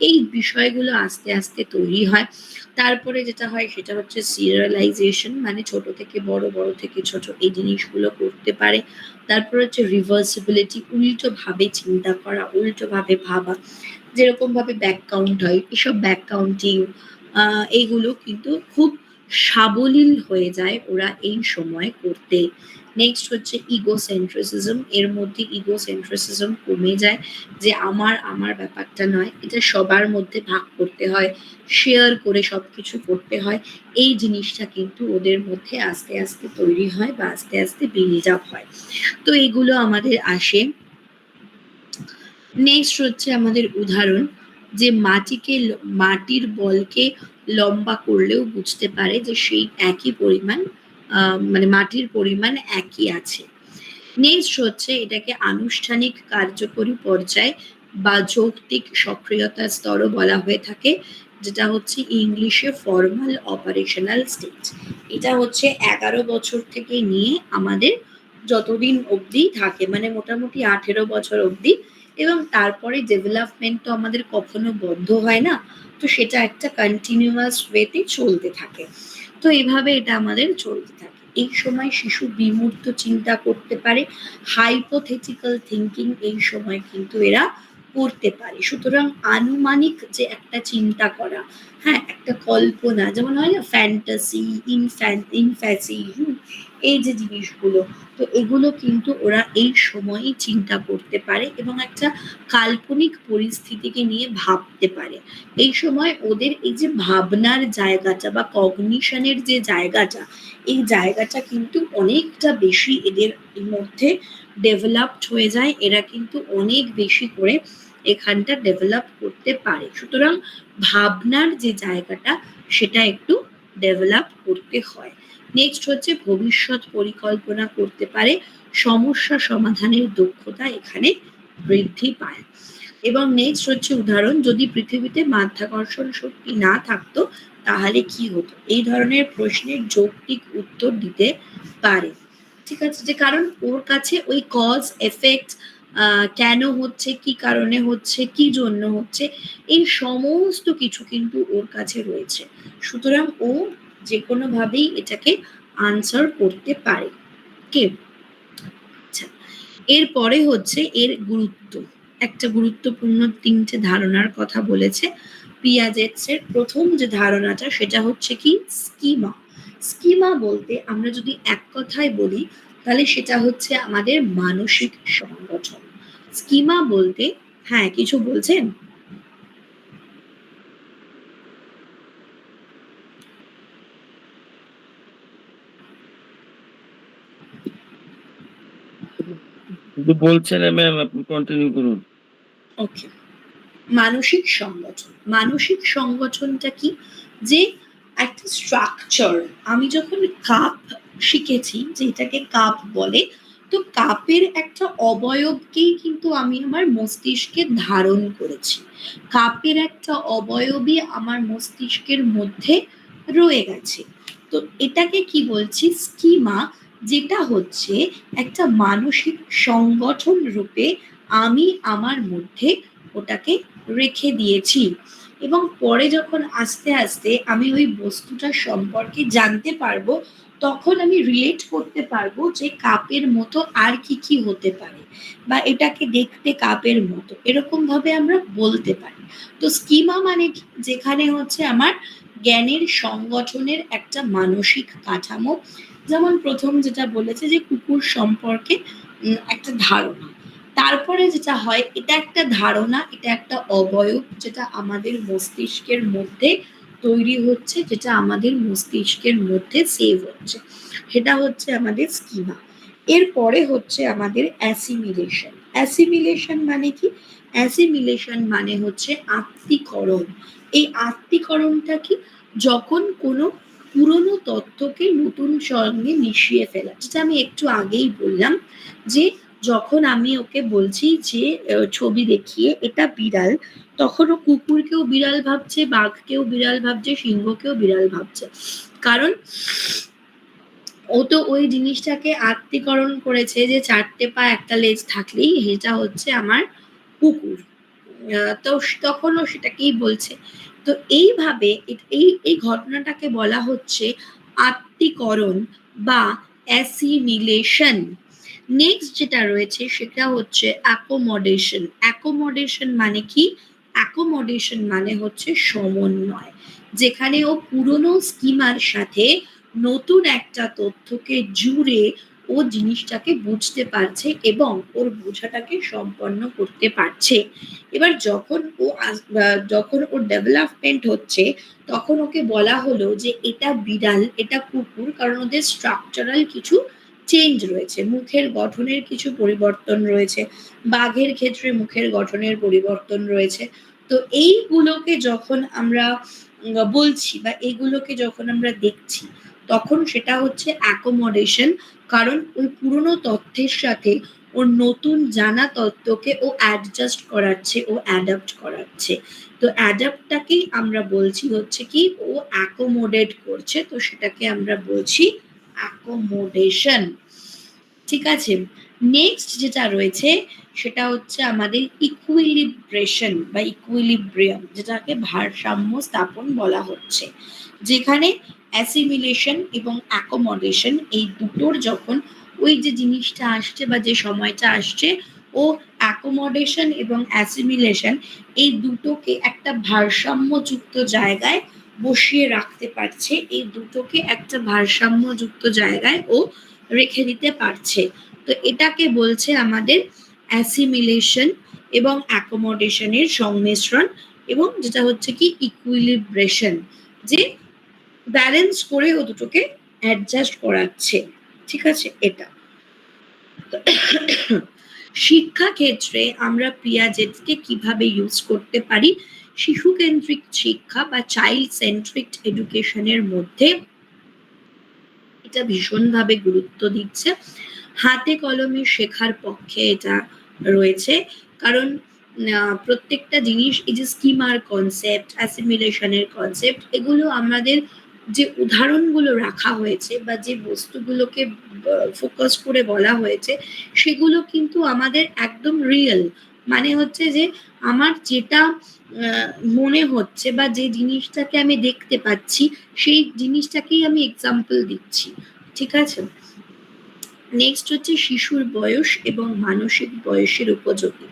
এই বিষয়গুলো আস্তে আস্তে তৈরি হয়। তারপরে যেটা হয় সেটা হচ্ছে সিরিয়ালাইজেশন, মানে ছোট থেকে বড়, বড় থেকে ছোট এই জিনিসগুলো করতে পারে। তারপর হচ্ছে রিভার্সিবিলিটি, উল্টো ভাবে চিন্তা করা, উল্টো ভাবে ভাবা, যেরকম ভাবে ব্যাক কাউন্ট হয়, এসব ব্যাক কাউন্টিং এইগুলো কিন্তু খুব সাবলীল হয়ে যায় ওরা এই সময় করতে। নেক্সট হচ্ছে ইগোসেন্ট্রিসিজম, এর মধ্যে ইগোসেন্ট্রিসিজম কমে যায়, যে আমার ব্যাপারটা নয়, এটা সবার মধ্যে ভাগ করতে হয়, শেয়ার করে সবকিছু করতে হয়, এই জিনিসটা কিন্তু ওদের মধ্যে আস্তে আস্তে তৈরি হয় বা আস্তে আস্তে বিল্ড আপ হয়। তো এগুলো আমাদের আসে। নেক্সট হচ্ছে আমাদের উদাহরণ, যে মাটির বলকে লম্বা করলেও বুঝতে পারে যে সেই একই পরিমাণ, মানে মাটির পরিমাণ একই আছে। নেক্সট হচ্ছে এটাকে আনুষ্ঠানিক কার্যকরী পর্যায় বা যৌক্তিক সক্রিয়তার স্তরও বলা হয়ে থাকে, যেটা হচ্ছে ইংলিশে ফর্মাল অপারেশনাল স্টেজ। এটা হচ্ছে 11 বছর থেকে নিয়ে আমাদের যতদিন অবধি থাকে, মানে মোটামুটি 18 বছর অবধি, এবং তারপরে ডেভেলপমেন্ট তো আমাদের কখনো বন্ধ হয় না, তো সেটা একটা কন্টিনিউয়াস ওয়েতে চলতে থাকে। তো এভাবে এটা আমাদের চলতে থাকে। এই সময় শিশু বিমূর্ত চিন্তা করতে পারে, হাইপোথেটিক্যাল থিঙ্কিং এই সময় কিন্তু এরা করতে পারে। সুতরাং আনুমানিক যে একটা চিন্তা করা, হ্যাঁ, একটা কল্পনা, যেমন হয় না ফ্যান্টাসি, ইনফ্যাসি, এই যে জিনিসগুলো, তো এগুলো কিন্তু ওরা এই সময়ই চিন্তা করতে পারে এবং একটা কাল্পনিক পরিস্থিতিকে নিয়ে ভাবতে পারে। এই সময় ওদের এই যে ভাবনার জায়গাটা বা কগনিশনের যে জায়গাটা, এই জায়গাটা কিন্তু অনেকটা বেশি এদের মধ্যে ডেভেলপড হয়ে যায়, এরা কিন্তু অনেক বেশি করে এখানটা ডেভেলপ করতে পারে। সুতরাং ভাবনার যে জায়গাটা সেটা একটু ডেভেলপ করতে হয়। নেক্সট হচ্ছে ভবিষ্যৎ পরিকল্পনা করতে পারে, সমস্যা সমাধানের দক্ষতা এখানে বৃদ্ধি পায়। এবং নেক্সট হচ্ছে উদাহরণ, যদি পৃথিবীতে মাধ্যাকর্ষণ শক্তি না থাকতো তাহলে কি হতো? এই ধরনের প্রশ্নের যৌক্তিক উত্তর দিতে পারে। ঠিক আছে, যে কারণ ওর কাছে ওই কজ এফেক্ট কেন হচ্ছে, কি কারণে হচ্ছে, কি জন্য হচ্ছে, এই সমস্ত কিছু কিন্তু ওর কাছে রয়েছে। সুতরাং ও যে কোনো ভাবেই এটাকে আনসার করতে পারে। কে? আচ্ছা, এরপরে হচ্ছে এর গুরুত্ব। একটা গুরুত্বপূর্ণ ৩টে ধারণার কথা বলেছে পিয়াজেটসের। প্রথম যে ধারণাটা সেটা হচ্ছে কি স্কিমা। স্কিমা বলতে আমরা যদি এক কথায় বলি তাহলে সেটা হচ্ছে আমাদের মানসিক সংগঠন। স্কিমা বলতে, হ্যাঁ কিছু বলছেন? কিন্তু বলছেন ম্যাম, আপনি কন্টিনিউ করুন। ওকে, মানসিক সংগঠন। মানসিক সংগঠনটা কি? যে একটা স্ট্রাকচার। আমি যখন কাপ শিখেছি যে এটাকে কাপ বলে, তো কাপের একটা অবয়বকেই কিন্তু আমি আমার মস্তিষ্কে ধারণ করেছি। কাপের একটা অবয়বই আমার মস্তিষ্কের মধ্যে রয়ে গেছে। তো এটাকে কি বলছি? স্কিমা, যেটা হচ্ছে একটা মানসিক সংগঠন রূপে আমি আমার মধ্যে ওটাকে রেখে দিয়েছি। এবং পরে যখন আস্তে আস্তে আমি ওই বস্তুটা সম্পর্কে জানতে পারবো, তখন আমি রিলেট করতে পারবো যে কাপের মতো আর কি কি হতে পারে, বা এটাকে দেখতে কাপের মতো, এরকম ভাবে আমরা বলতে পারি। তো স্কিমা মানে কি? যেখানে হচ্ছে আমার জ্ঞানের সংগঠনের একটা মানসিক কাঠামো। যেমন প্রথম যেটা বলেছে যে কুকুর সম্পর্কে একটা ধারণা। তারপরে যেটা হয়, এটা একটা ধারণা, এটা একটা অবয়ব যেটা আমাদের মস্তিষ্কের মধ্যে তৈরি হচ্ছে, যেটা আমাদের মস্তিষ্কের মধ্যে সেভ হচ্ছে, সেটা হচ্ছে আমাদের স্কিমা। এরপরে হচ্ছে আমাদের অ্যাসিমিলেশন। অ্যাসিমিলেশন মানে কি? অ্যাসিমিলেশন মানে হচ্ছে আত্মীকরণ। এই আত্মীকরণটা কি? যখন কোনো পুরনো তথ্যকে নতুন সঙ্গে মিশিয়ে ফেলা, যেটা আমি একটু আগেই বললাম, যে যখন আমি ওকে বলছি যে ছবি দেখিয়ে এটা বিড়াল, তখন ও কুকুরকেও বিড়াল ভাবছে, বাঘকেও বিড়াল ভাবছে, সিংহকেও বিড়াল ভাবছে। কারণ ও তো ওই জিনিসটাকে আত্মীকরণ করেছে যে ৪টে পা ১টা লেজ থাকলেই এটা হচ্ছে আমার কুকুর। তো তখন ও সেটাকেই বলছে। তো এইভাবে এই ঘটনাটাকে বলা হচ্ছে আত্মীকরণ বা অ্যাসিমিলেশন। নেক্সট যেটা রয়েছে সেটা হচ্ছে অ্যাকোমোডেশন। অ্যাকোমোডেশন মানে কি? অ্যাকোমোডেশন মানে হচ্ছে সমন্বয়, যেখানে ও পুরনো স্কিমার সাথে নতুন একটা তথ্যকে জুড়ে ও জিনিসটাকে বুঝতে পারছে এবং ওর বোঝাটাকে সম্পন্ন করতে পারছে। এবার যখন ওর ডেভেলপমেন্ট হচ্ছে, তখন ওকে বলা হলো যে এটা বিড়াল, এটা কুকুর, কারণ ওদের স্ট্রাকচারাল কিছু চেঞ্জ রয়েছে, মুখের গঠনের কিছু পরিবর্তন রয়েছে, বাঘের ক্ষেত্রে মুখের গঠনের পরিবর্তন রয়েছে। তো এইগুলোকে যখন আমরা বলছি বা এগুলোকে যখন আমরা দেখছি, তখন সেটা হচ্ছে অ্যাকোমোডেশন। কারণ ওই পুরনো তথ্যের সাথে ওর নতুন জানা তত্ত্বকে ও অ্যাডজাস্ট করাচ্ছে, ও অ্যাডাপ্ট করাচ্ছে। তো অ্যাডাপ্টটাকেই আমরা বলছি হচ্ছে কি ও অ্যাকোমোডেট করছে, তো সেটাকে আমরা বলছি অ্যাকোমোডেশন। ঠিক আছে, নেক্সট যেটা রয়েছে সেটা হচ্ছে আমাদের ইকুইলিব্রেশন বা ইকুইলিব্রিয়াম, যেটাকে ভারসাম্য স্থাপন বলা হচ্ছে, যেখানে অ্যাসিমিলেশন এবং অ্যাকোমোডেশন এই দুটোর যখন ওই যে জিনিসটা আসছে বা যে সময়টা আসছে, ও অ্যাকোমোডেশন এবং অ্যাসিমিলেশন এই দুটোকে একটা ভারসাম্যযুক্ত জায়গায় বসিয়ে রাখতে পারছে, এই দুটোকে একটা ভারসাম্যযুক্ত জায়গায় ও রেখে দিতে পারছে। তো এটাকে বলছে আমাদের অ্যাসিমিলেশন এবং অ্যাকোমোডেশনের সংমিশ্রণ, এবং যেটা হচ্ছে কি ইকুইলিব্রেশন, যে ব্যালেন্স করে ও দুটোকে অ্যাডজাস্ট করাচ্ছে। ঠিক আছে, এটা। শিক্ষা ক্ষেত্রে আমরা পিয়াজেটকে কিভাবে ইউজ করতে পারি? শিশু কেন্দ্রিক শিক্ষা বা চাইল্ড সেন্ট্রিক এডুকেশনের মধ্যে এটা ভীষণভাবে গুরুত্ব দিচ্ছে। হাতে কলমে শেখার পক্ষে এটা রয়েছে, কারণ প্রত্যেকটা জিনিস এই যে স্কিমার কনসেপ্ট, অ্যাসিমিলেশনের কনসেপ্ট, এগুলো আমাদের যে উদাহরণগুলো রাখা হয়েছে বা যে বস্তুগুলোকে ফোকাস করে বলা হয়েছে, সেগুলো কিন্তু আমাদের একদম রিয়েল। মানে হচ্ছে যে আমার যেটা মনে হচ্ছে বা যে জিনিসটাকে আমি দেখতে পাচ্ছি, সেই জিনিসটাকেই আমি এক্সাম্পল দিচ্ছি। ঠিক আছে? নেক্সট হচ্ছে শিশুর বয়স এবং মানসিক বয়সের উপযোগী,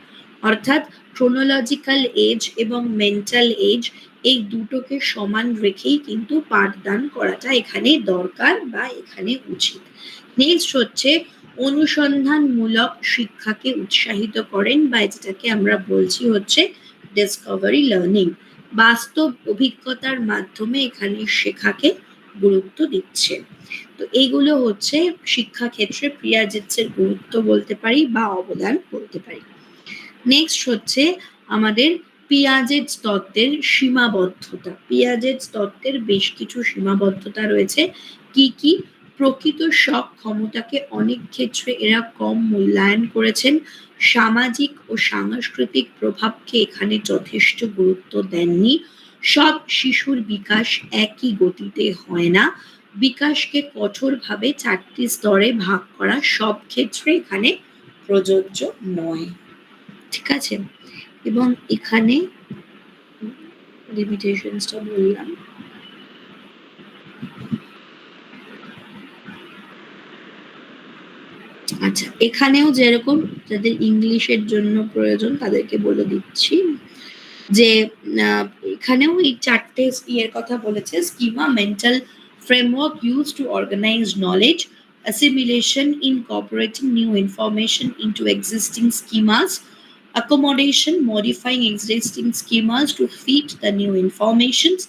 অর্থাৎ ক্রোনোলজিক্যাল এজ এবং মেন্টাল এজ, এই দুটোকে সমান রেখেই কিন্তু পাঠদান করাটা এখানে দরকার বা এখানে উচিত। নেক্সট হচ্ছে অনুসন্ধানমূলক শিক্ষাকে উৎসাহিত করেন, বা যেটাকে আমরা বলছি হচ্ছে ডিসকভারি লার্নিং। বাস্তব অভিজ্ঞতার মাধ্যমে এখানে শেখাকে গুরুত্ব দিচ্ছে। তো এইগুলো হচ্ছে শিক্ষাক্ষেত্রে পিয়াজেটসের গুরুত্ব বলতে পারি বা অবদান বলতে পারি। নেক্সট হচ্ছে আমাদের পিয়াজেটস তত্ত্বের সীমাবদ্ধতা। পিয়াজেটস তত্ত্বের বেশ কিছু সীমাবদ্ধতা রয়েছে। কি কি? প্রকৃত শখ ক্ষমতাকে অনেক ক্ষেত্রে এরা কম মূল্যায়ন করেছেন। সামাজিক ও সাংস্কৃতিক প্রভাবকে এখানে যথেষ্ট গুরুত্ব দেননি। সব শিশুর বিকাশ একই গতিতে হয় না। বিকাশকে কঠোরভাবে 4টি স্তরে ভাগ করা সব ক্ষেত্রে এখানে প্রযোজ্য নয়। ঠিক আছে? এবং এখানে লিমিটেশনসটা বললাম। আচ্ছা, এখানেও যেরকম যাদের ইংলিশের জন্য প্রয়োজন তাদেরকে বলে দিচ্ছি যে এখানেও এই 4টে ইয়ের কথা বলেছে। Schema, mental framework used to organize knowledge, assimilation, incorporating new information into existing schemas, accommodation, modifying existing schemas to fit the new informations,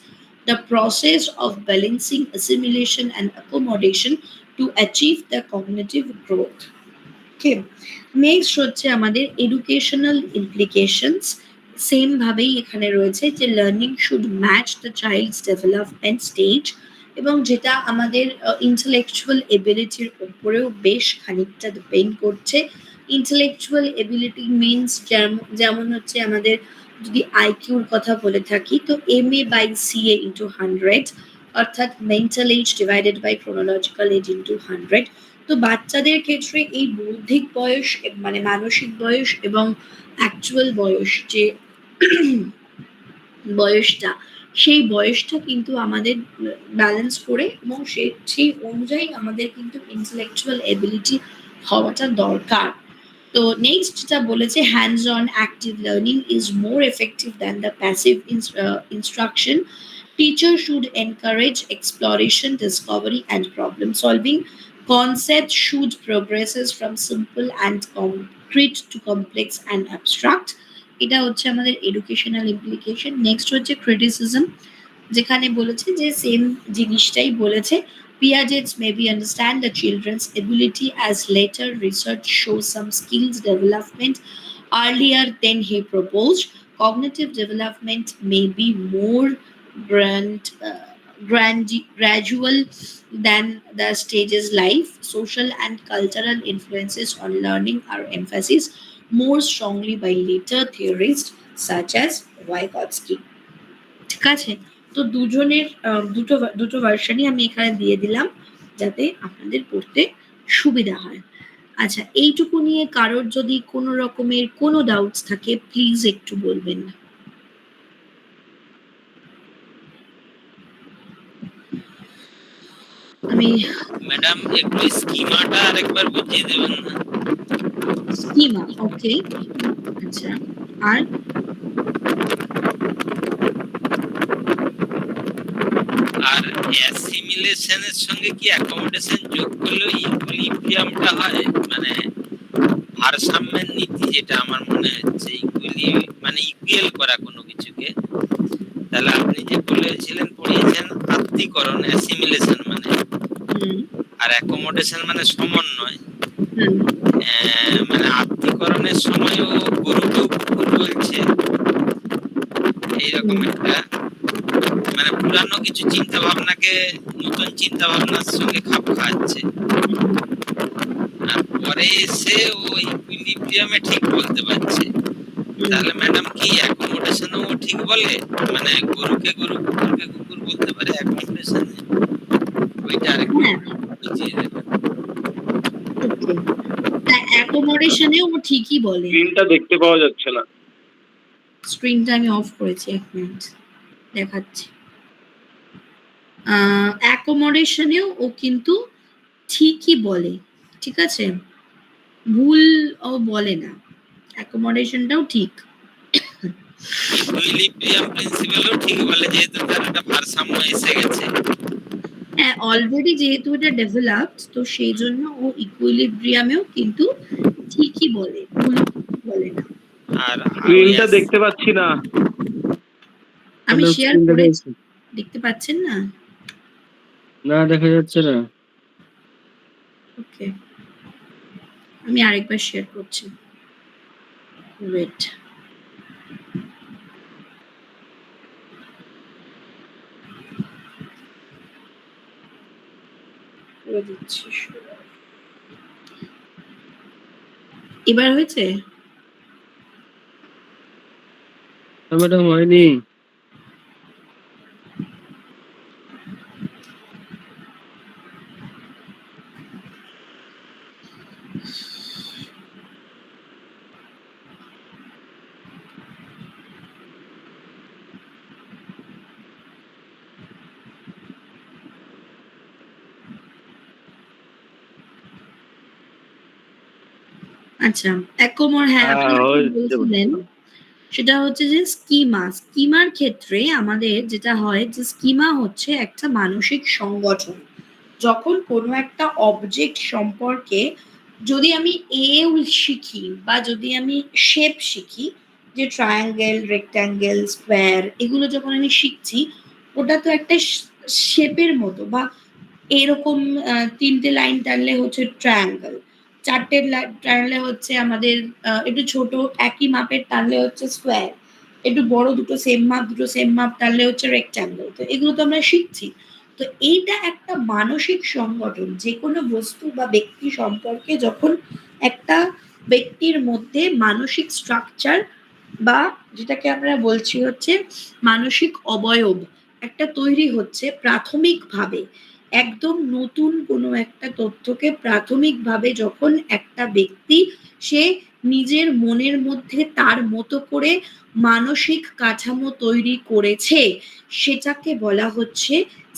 the process of balancing assimilation and accommodation to achieve the cognitive growth. Okay. Next হচ্ছে আমাদের educational implications. Same ভাবেই এখানে রয়েছে যে learning should match the child's development stage, এবং যেটা আমাদের intellectual এবিলিটির উপরেও বেশ খানিকটা ডিপেন্ড করছে। ইন্টেলেকচুয়াল এবিলিটি মিনস যেমন হচ্ছে আমাদের যদি আইকিউর কথা বলে থাকি, তো MA/CA ইন্টু 100, অর্থাৎ mental age divided by chronological age into 100। তো বাচ্চাদের ক্ষেত্রে এই বৌদ্ধিক বয়স মানে মানসিক বয়স এবং অ্যাকচুয়াল বয়স যে বয়সটা, সেই বয়সটা কিন্তু আমাদের ব্যালেন্স করে এবং সেই অনুযায়ী আমাদের কিন্তু ইন্টেলেকচুয়াল এবিলিটি হওয়াটা দরকার। তো নেক্সট যেটা বলেছে, hands on active learning is more effective than the passive instruction. Teachers should encourage exploration, discovery, and problem solving. Concepts should progresses from simple and concrete to complex and abstract. এটা হচ্ছে আমাদের educational implication. Next হচ্ছে criticism, যেখানে বলেছে যে same জিনিসটাই বলেছে। Piaget maybe understand the children's ability as later research shows some skills development earlier than he proposed. Cognitive development may be more gradual than the stages life. Social and cultural influences on learning are emphasized more strongly by later theorists such as Vygotsky. ঠিক আছে? তো দুজনের দুটো ভার্সনই আমি এখানে দিয়ে দিলাম যাতে আপনাদের পড়তে সুবিধা হয়। আচ্ছা, এইটুকু নিয়ে কারোর যদি কোনো রকমের কোনো ডাউটস থাকে প্লিজ একটু বলবেন। আমি ম্যাডাম একটু স্কিমাটা আরেকবার বুঝিয়ে দেবেন না? স্কিমা, ওকে। আচ্ছা, আর আর অ্যাসিমিলেশনের সঙ্গে কি অ্যাকোমোডেশন যোগ করলে ইকুইলিব্রিয়ামটা হয়, মানে ভারসাম্যের নীতি, যেটা আমার মনে হচ্ছে মানে ইকুয়াল করা কোনো কিছুকে। তাহলে আপনি যে বলেছিলেন পড়িয়েছেন আত্মীকরণ, অ্যাসিমিলেশন মানে, আর অ্যাকোমোডেশন মানে সমন্বয়। মানে আত্মীকরণের সময়ও গরুকেও কুকুর বলছে, এইরকম একটা মানে পুরানো কিছু চিন্তা ভাবনাকে নতুন চিন্তা ভাবনার সঙ্গে খাপ খাওয়াচ্ছে, আর পরে এসে ও ইকুইলিব্রিয়ামে ঠিক বলতে পারছে। তাহলে ম্যাডাম কি অ্যাকোমোডেশনও ঠিক বলে, মানে গরুকে গরু কুকুরকে কুকুর বলতে পারে অ্যাকোমোডেশনে? ওইটা আরেকটু হ্যাঁ, বুঝিয়ে দেবেন। ওকে। অ্যাকোমোডেশনেও ও ঠিকই বলে। স্ক্রিনটা দেখতে পাওয়া যাচ্ছে না। স্ক্রিনটা আমি অফ করেছি, 1 মিনিট দেখাচ্ছি। অ্যাকোমোডেশনেও ও কিন্তু ঠিকই বলে, ঠিক আছে? ভুল ও বলে না, অ্যাকোমোডেশনটাও ঠিক। ইকুইলিব্রিয়াম প্রিন্সিপালও ঠিক বলে, যেহেতু তার একটা ভারসাম্য এসে গেছে। হ্যাঁ, অলরেডি যেহেতু এটা ডেভেলপড, তো সেই জন্য ও ইকুইলিব্রিয়ামেও কিন্তু ঠিকই বলে, ভুল বলে না। আর স্ক্রিনটা দেখতে পাচ্ছি না। আমি ম্যাডাম শেয়ার স্ক্রিন দেখা করেছি, যাচ্ছে? দেখতে পাচ্ছেন না? না, দেখা যাচ্ছে না। ওকে, আমি আরেকবার শেয়ার করছি, ওয়েট। করে দিচ্ছি। এবার হয়েছে? না ম্যাডাম, হয়নি। আচ্ছা, হ্যাঁ, আপনি যেটা বলছিলেন সেটা হচ্ছে যে স্কিমার ক্ষেত্রে আমাদের যেটা হয় যে স্কিমা হচ্ছে একটা মানসিক সংগঠন। যখন কোনো একটা অবজেক্ট সম্পর্কে যদি আমি শিখি বা যদি আমি শেপ শিখি, যে ট্রায়াঙ্গেল, রেক্ট্যাঙ্গেল, স্কোয়ার, এগুলো যখন আমি শিখছি, ওটা তো একটা শেপের মতো, বা এরকম ৩ টে লাইন টানলে হচ্ছে ট্রায়াঙ্গেল, ৪ টে টানলে হচ্ছে আমাদের একটু ছোট একই মাপের টানলে হচ্ছে স্কোয়ার, একটু বড় দুটো সেম মাপ টানলে হচ্ছে রেক্ট্যাঙ্গেল। তো এগুলো তো আমরা শিখছি। তো এইটা একটা মানসিক সংগঠন। যেকোনো বস্তু বা ব্যক্তি সম্পর্কে যখন একটা ব্যক্তির মধ্যে মানসিক স্ট্রাকচার বা যেটাকে আমরা বলছি হচ্ছে মানসিক অবয়ব একটা তৈরি হচ্ছে প্রাথমিকভাবে, একদম নতুন কোনো একটা তথ্যকে প্রাথমিকভাবে যখন একটা ব্যক্তি সে নিজের মনের মধ্যে তার মতো করে মানসিক কাঠামো তৈরি করেছে, সেটাকে বলা হচ্ছে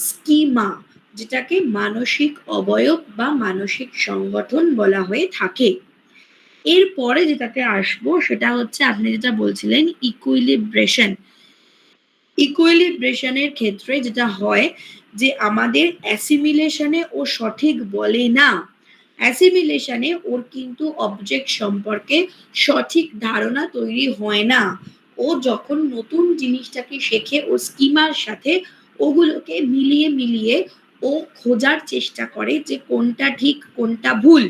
স্কিমা, যেটাকে মানসিক অবয়ব বা মানসিক সংগঠন বলা হয়ে থাকে। এরপরে যেটাতে আসবো সেটা হচ্ছে আপনি যেটা বলছিলেন ইকুইলিব্রেশনের ক্ষেত্রে যেটা হয় যে আমাদের অ্যাসিমিলেশনে ও সঠিক বলে না। অ্যাসিমিলেশনে ওর কিন্তু অবজেক্ট সম্পর্কে সঠিক ধারণা তৈরি হয় না। ও যখন নতুন জিনিসটাকে শেখে ও স্কিমার সাথে ওগুলোকে মিলিয়ে ও খোঁজার চেষ্টা করে যে কোনটা ঠিক কোনটা ভুল।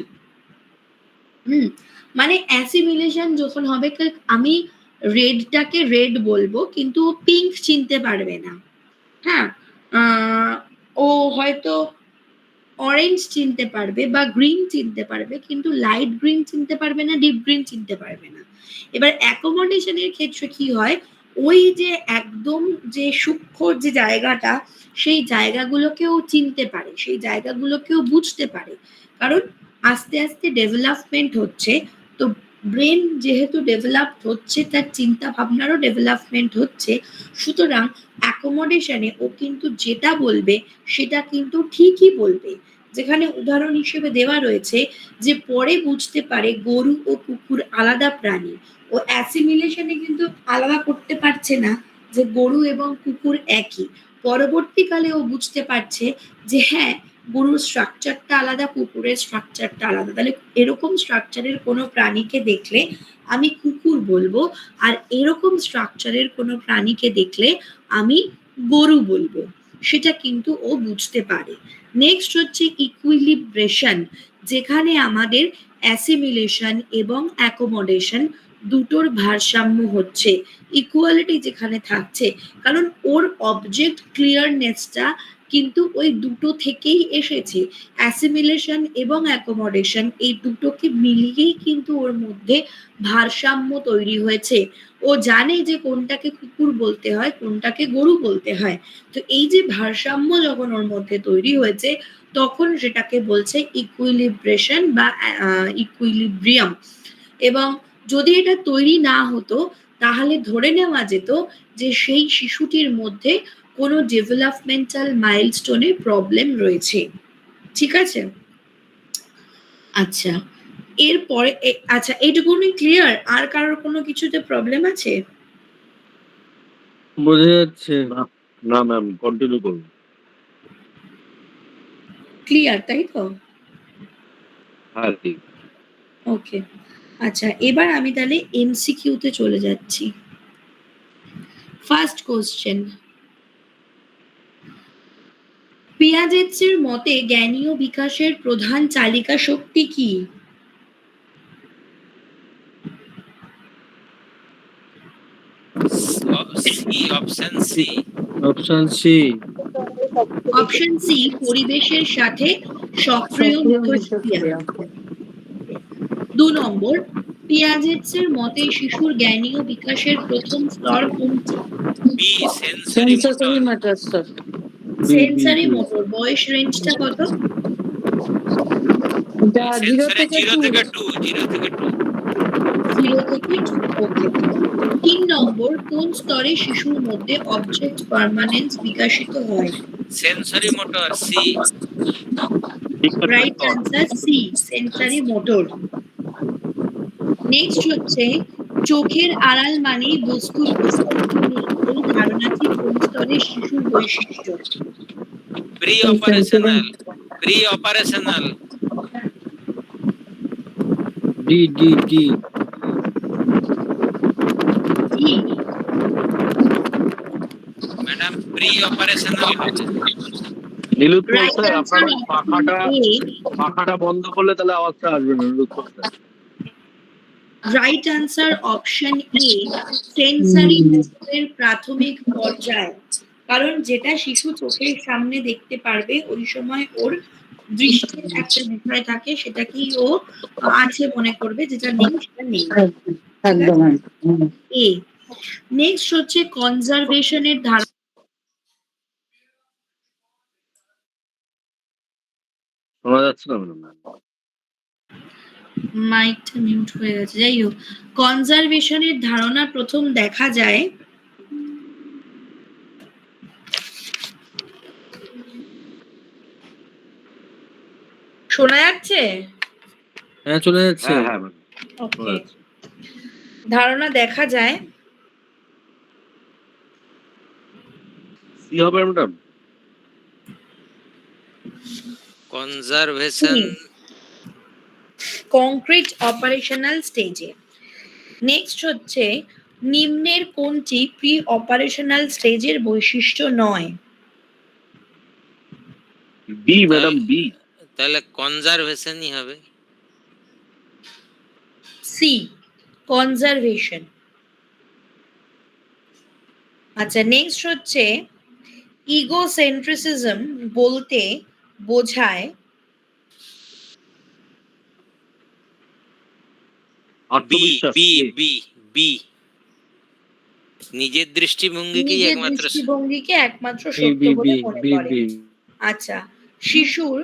হুম, মানে অ্যাসিমিলেশন যখন হবে, আমি রেডটাকে রেড বলবো কিন্তু ও পিঙ্ক চিনতে পারবে না। হ্যাঁ, ও হয়তো অরেঞ্জ চিনতে পারবে বা গ্রিন চিনতে পারবে, কিন্তু লাইট গ্রিন চিনতে পারবে না, ডিপ গ্রিন চিনতে পারবে না। এবার অ্যাকোমোডেশনের ক্ষেত্রে কি হয়, ওই যে একদম যে সূক্ষ্ম যে জায়গাটা, সেই জায়গাগুলোকেও চিনতে পারে, সেই জায়গাগুলোকেও বুঝতে পারে। কারণ আস্তে আস্তে ডেভেলপমেন্ট হচ্ছে, তো ব্রেন যেহেতু ডেভেলপ হচ্ছে, তার চিন্তা ভাবনারও ডেভেলপমেন্ট হচ্ছে। সুতরাং অ্যাকোমোডেশনে ও কিন্তু যেটা বলবে সেটা কিন্তু ঠিকই বলবে। যেখানে উদাহরণ হিসেবে দেওয়া রয়েছে যে পরে বুঝতে পারে গরু ও কুকুর আলাদা প্রাণী। ও অ্যাসিমিলেশনে কিন্তু আলাদা করতে পারছে না যে গরু এবং কুকুর একই। পরবর্তীকালে ও বুঝতে পারছে যে হ্যাঁ, গরুর স্ট্রাকচারটা আলাদা, কুকুরের স্ট্রাকচারটা আলাদা। তাহলে এরকম স্ট্রাকচারের কোনো প্রাণীকে দেখলে আমি কুকুর বলবো, আর এরকম স্ট্রাকচারের কোনো প্রাণীকে দেখলে আমি গরু বলবো। সেটা কিন্তু ও বুঝতে পারে। নেক্সট হচ্ছে ইকুইলিব্রেশন, যেখানে আমাদের অ্যাসিমিলেশন এবং অ্যাকোমোডেশন দুটোর ভারসাম্য হচ্ছে, ইকুয়ালিটি যেখানে থাকছে। কারণ ওর অবজেক্ট ক্লিয়ারনেসটা কিন্তু ওই দুটো থেকেই এসেছে। অ্যাসিমিলেশন এবং অ্যাকোমোডেশন এই দুটোকে মিলিয়েই কিন্তু ওর মধ্যে ভারসাম্য তৈরি হয়েছে। ও জানে যে কোনটাকে কুকুর বলতে হয়, কোনটাকে গরু বলতে হয়। তো এই যে ভারসাম্য যখন ওর মধ্যে তৈরি হয়েছে, তখন সেটাকে বলছে ইকুইলিব্রেশন বা ইকুইলিব্রিয়াম। এবং যদি এটা তৈরি না হতো, তাহলে ধরে নেওয়া যেত যে সেই শিশুটির মধ্যে কোনো ডেভেলপমেন্টাল মাইলস্টোনে প্রবলেম রয়েছে। ঠিক আছে? আচ্ছা, এরপরে আচ্ছা, এইটুকুনি ক্লিয়ার? আর কারোর কোনো কিছুতে প্রবলেম আছে? বোঝা যাচ্ছে। না ম্যাম, কন্টিনিউ করুন। ক্লিয়ার, তাই তো? হ্যাঁ ঠিক। ওকে, আচ্ছা, এবার আমি তাহলে এমসিকিউতে চলে যাচ্ছি। ফার্স্ট কোশ্চেন, পিয়াজেটসের মতে জ্ঞানীয় বিকাশের প্রধান চালিকা শক্তি কি? C, option C. Option C. Option C, পরিবেশের সাথে সক্রিয় মিথস্ক্রিয়া। 2 নম্বর, পিয়াজেটসের মতে শিশুর জ্ঞানীয় বিকাশের প্রথম স্তর কোনটি? B, sensory motor. Sensory matter sir. Sensory motor. বয়স রেঞ্জটা কত? এটা 0 সেন্সরি থেকে 0 2। থেকে 2, 0 থেকে 2। 0 থেকে 2। ওকে। 3 নম্বর, কোন স্তরে শিশুর মধ্যে অবজেক্ট পার্মানেন্স বিকশিত হয়? Sensory motor, C. Right answer C, sensory motor. Next হচ্ছে, চোখের আড়াল মানেই বস্তুর অস্তিত্ব নেই, এই ধারণাটি কোন স্তরের শিশুর বৈশিষ্ট্য? Pre operational, pre operational. D D D. D. Madam, pre operational হবে। নীলুৎপল রাইট স্যার, আনসার আপনার অপশন এ। পাখাটা বন্ধ করলে তাহলে আওয়াজটা আসবে না Nilutpal sir. Right answer option A, sensory মোটরের প্রাথমিক পর্যায়। কারণ যেটা শিশু চোখের সামনে দেখতে পারবে, ওই সময় ওর দৃষ্টির একটা বিষয় থাকে, সেটাকেই ও আছে মনে করবে, যেটা নেই সেটা নেই। একদম। এ। নেক্সট হচ্ছে কনজারভেশনের ধারণা। শোনা যাচ্ছে না ম্যাডাম। মাইকটা মিউট হয়ে গেছে, যাই হোক। কনজারভেশনের ধারণা প্রথম দেখা যায় শোনা যাচ্ছে? হ্যাঁ চলে যাচ্ছে। হ্যাঁ হ্যাঁ ম্যাডাম, শোনা ওকে। যাচ্ছে। ধারণা দেখা যায় সি হবে ম্যাডাম। কনজারভেশন কংক্রিট অপারেশনাল স্টেজে। নেক্সট হচ্ছে, নিম্নের কোনটি প্রি অপারেশনাল স্টেজের বৈশিষ্ট্য নয়? B madam, B. তাহলে কনজারভেশনই হবে। C, conservation. আচ্ছা, নেক্সট হচ্ছে, ইগোসেন্ট্রিসিজম বলতে বোঝায় বি, আত্মবিশ্বাস। B, B, B. নিজের দৃষ্টিভঙ্গিকেই নিজের একমাত্র দৃষ্টিভঙ্গিকে একমাত্র বি সত্য বি বলে বি মনে বি করে। বি। আচ্ছা, শিশুর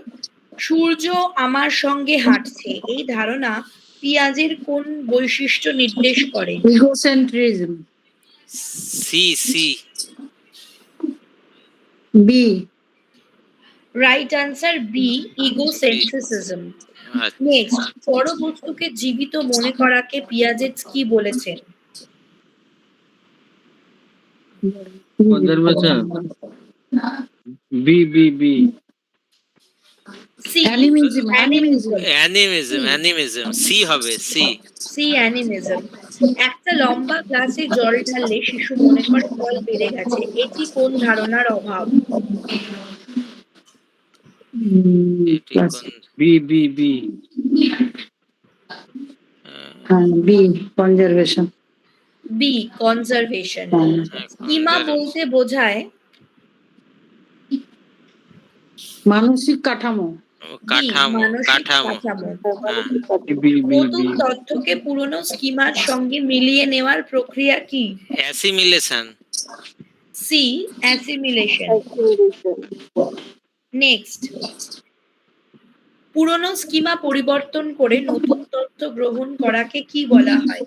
সূর্য আমার সঙ্গে হাঁটছে, এই ধারণা পিয়াজের কোন বৈশিষ্ট্য নির্দেশ করে? Egocentrism. C, C. B. Right answer B, egocentricism. আচ্ছা, নেক্সট, জড় বস্তুকে জীবিত মনে করাকে পিয়াজেটস কি বলেছেন? Conservation. B B B. C, animism. Animism. Animism, animism, C হবে, সি। C, animism. একটা লম্বা গ্লাসে জল ঢাললে শিশু মনে করে জল বেড়ে গেছে, এটি কোন ধারণার অভাব? এটি কোন? B B B. B, conservation. B, conservation. Schema বলতে বোঝায় মানসিক কাঠামো। কাঠামো মানসিক কাঠামো কাঠামো। হ্যাঁ বি বি নতুন বি তথ্যকে পুরনো স্কিমার সঙ্গে মিলিয়ে নেওয়ার প্রক্রিয়া কি? Assimilation C, assimilation. নেক্সট, পুরনো স্কিমা পরিবর্তন করে নতুন তথ্য গ্রহণ করাকে কি বলা হয়?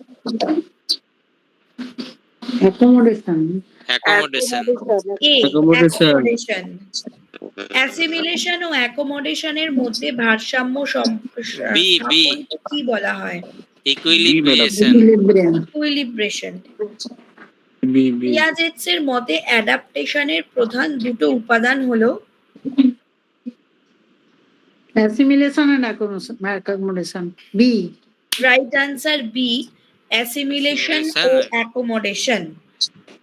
Accommodation. Accommodation A, Accommodation. Accommodation. Assimilation ও অ্যাকোমোডেশনের মধ্যে ভারসাম্য বি বি স্থাপনকে কি বলা হয়? Equilibration equilibrium. Equilibration. B B পিয়াজেটসের মতে অ্যাডাপ্টেশনের প্রধান দুটো উপাদান হলো assimilation and accommodation. B. Right answer B, assimilation ও অ্যাকোমোডেশন।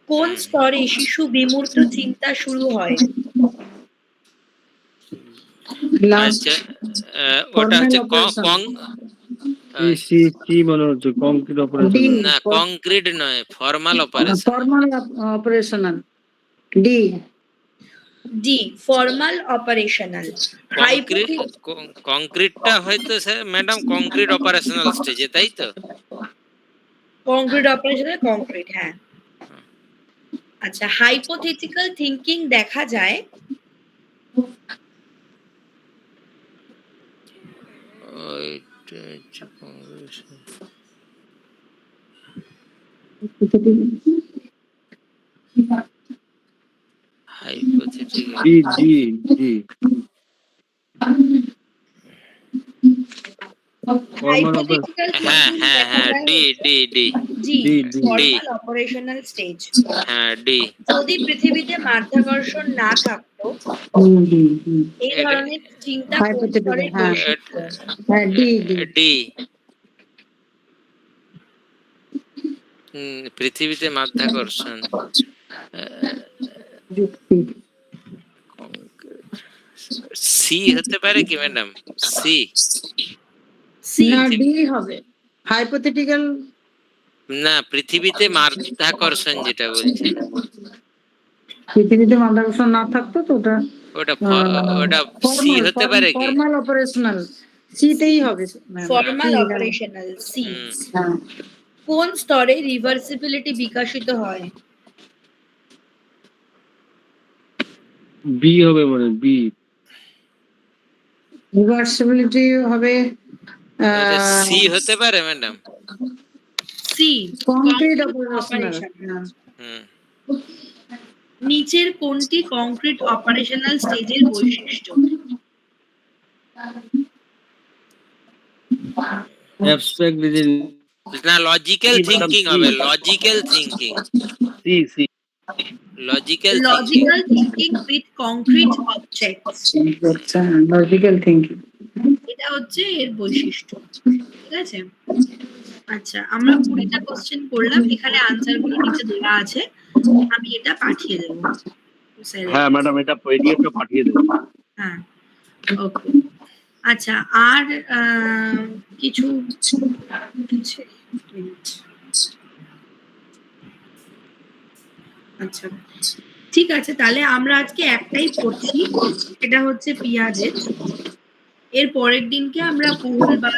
কোন স্তরে শিশু বিমূর্ত চিন্তা শুরু হয়? লাস্ট। আচ্ছা ওটা হচ্ছে সি সি মনে হচ্ছে কংক্রিট অপারেশন। ডি। না কংক্রিট নয় formal operation formal operational. D. D, formal operational. কংক্রিটটা হয়তো ম্যাডাম কংক্রিট অপারেশনাল স্টেজে তাই তো কংক্রিট অপারেশনাল কংক্রিট, হ্যাঁ। আচ্ছা, হাইপোথেটিক্যাল থিঙ্কিং দেখা যায় ওইটা হচ্ছে congregation। Hypothetical D D D formal operation. Hypothetical হ্যাঁ থিঙ্কিং হ্যাঁ দেখা হ্যাঁ যায় D D D G, D D formal operational stage. হ্যাঁ ডি যদি পৃথিবীতে মাধ্যাকর্ষণ না থাকতো, এই এটা- ধরনের চিন্তা কোন Hypothetical, স্তরের হ্যাঁ। বৈশিষ্ট্য? হ্যাঁ, ডি ডি। ডি পৃথিবীতে মাধ্যাকর্ষণ যুক্তি। সি হতে পারে কি ম্যাডাম সি সি, না, ডি হবে। হাইপোথেটিক্যাল। না পৃথিবীতে মাধ্যাকর্ষণ যেটা বলছেন পৃথিবীতে মাধ্যাকর্ষণ না থাকতো তো ওটা ওটা ওটা সি হতে পারে কি ফর্মাল অপারেশনাল। সিতেই হবে। Formal operational C. হ্যাঁ। কোন স্তরে রিভার্সিবিলিটি বিকশিত হয়? বি হবে মানে বি। রিভার্সিবিলিটি হবে সি হতে পারে madam C, concrete operational. Operational. হুম নিচের কোনটি কংক্রিট অপারেশনাল স্টেজের বৈশিষ্ট্য? Abstract reasoning. না লজিক্যাল থিংকিং হবে logical thinking C C logical thinking logical thinking with concrete objects, logical thinking. এটা হচ্ছে এর বৈশিষ্ট্য। ঠিক আছে। আচ্ছা, আমরা 20টা কোশ্চেন করলাম, এখানে আনসার গুলো নিচে দেওয়া আছে, আমি এটা পাঠিয়ে দেবো স্যারের। হ্যাঁ ম্যাডাম এটা পিডিএফটা পাঠিয়ে দেবো। হ্যাঁ, ওকে। আচ্ছা, আর কিছু আচ্ছা, ঠিক আছে, তাহলে আমরা আজকে একটাই পড়ছি, এটা হচ্ছে পিয়াজেট। এর পরের দিনকে আমরা বহুল বা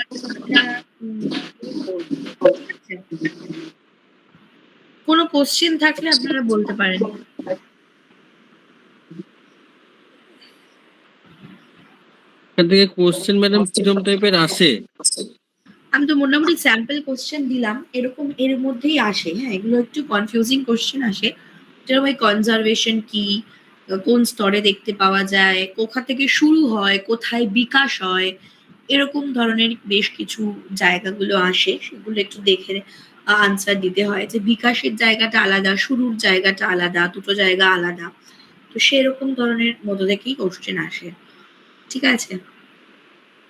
কোনো কোশ্চেন থাকলে আপনারা বলতে পারেন। এখান থেকে কোশ্চেন ম্যাডাম কিরকম টাইপের আসে? আমি তো মোটামুটি স্যাম্পল কোশ্চেন দিলাম, এরকম এর মধ্যেই আসে। হ্যাঁ, এগুলো একটু কনফিউজিং কোশ্চেন আসে, যেরকম এই কনজারভেশন কি, কোন স্তরে দেখতে পাওয়া যায়, কোথা থেকে শুরু হয়, কোথায় বিকাশ হয়, এরকম ধরনের বেশ কিছু জায়গাগুলো আসে, সেগুলো একটু দেখে আনসার দিতে হয়, যে বিকাশের জায়গাটা আলাদা, শুরুর জায়গাটা আলাদা, দুটো জায়গা আলাদা। তো সেরকম ধরনের মধ্যে থেকেই কোশ্চেন আসে। ঠিক আছে।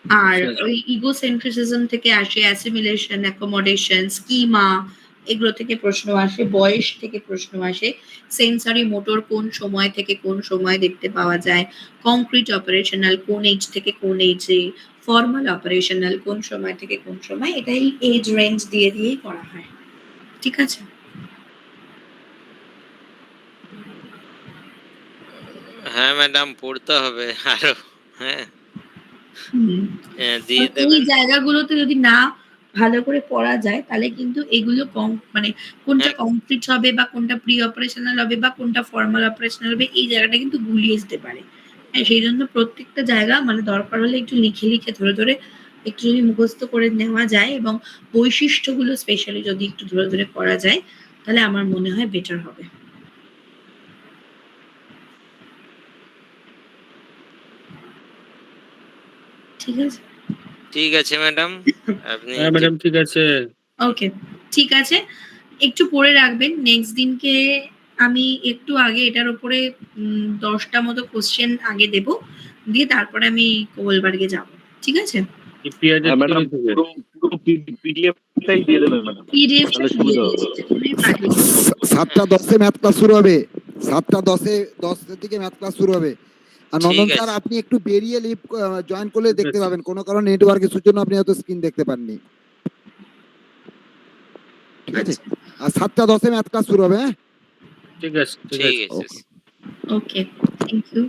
আর ওই ইগোসেন্ট্রিসিজম থেকে আসে, অ্যাসিমিলেশন, অ্যাকোমোডেশন, স্কিমা, এগুলো থেকে প্রশ্ন আসে, বয়স থেকে প্রশ্ন আসে, সেন্সরি মোটর কোন সময় থেকে কোন সময় দেখতে পাওয়া যায়, কংক্রিট অপারেশনাল কোন এজ থেকে কোন এজে, ফর্মাল অপারেশনাল কোন সময় থেকে কোন সময়, এটাই এজ রেঞ্জ দিয়ে দিয়েই করা হয়। ঠিক আছে। হ্যাঁ ম্যাডাম, পড়তে হবে আরো। হ্যাঁ, হুম। দিয়ে এই দেবেন। জায়গাগুলোতে যদি না ভালো করে পড়া যায় তাহলে কিন্তু এগুলো মানে কোনটা হ্যাঁ। কমপ্লিট হবে বা কোনটা প্রি অপারেশনাল হবে বা কোনটা ফর্মাল অপারেশনাল হবে, এই জায়গাটা কিন্তু গুলিয়ে যেতে পারে। হ্যাঁ, সেই জন্য প্রত্যেকটা জায়গা মানে দরকার হলে একটু লিখে লিখে ধরে ধরে একটু যদি মুখস্থ করে নেওয়া যায় এবং বৈশিষ্ট্যগুলো স্পেশালি যদি একটু ধরে ধরে করা যায় তাহলে আমার মনে হয় বেটার হবে। ঠিক আছে? ঠিক আছে ম্যাডাম, আপনি হ্যাঁ ম্যাডাম, ঠিক আছে। ওকে, ঠিক আছে। একটু পড়ে রাখবেন। নেক্সট দিনকে আমি একটু আগে এটার উপরে 10টা মতো কোশ্চেন আগে দেব। দিয়ে তারপরে আমি কোবলবার্গে যাব। ঠিক আছে? এই পেঁয়াজের ম্যাডাম থিওরি থেকে পুরো পিডিএফটাই দিয়ে দেবেন ম্যাডাম, পিডিএফটা তাহলে দিয়ে সুবিধা হবে। দিয়েছি। এখনই পাঠিয়ে দিচ্ছি। 7টা 10-এ ম্যাথ ক্লাস শুরু হবে। 7টা 10 থেকে ম্যাথ ক্লাস শুরু হবে। আর ঠিক নন্দন স্যার, আছে। আপনি একটু বেরিয়ে লিভ জয়েন করলে ঠিক দেখতে আছে। পাবেন, কোনো কারণে নেটওয়ার্ক ইস্যুর জন্য আপনি হয়তো স্ক্রিন দেখতে পাননি। ঠিক আছে? আর 7টা 10-এ ম্যাথ ক্লাস শুরু হবে। হ্যাঁ, ঠিক আছে, ঠিক ঠিক আছে। আছে। ওকে, থ্যাংক ইউ।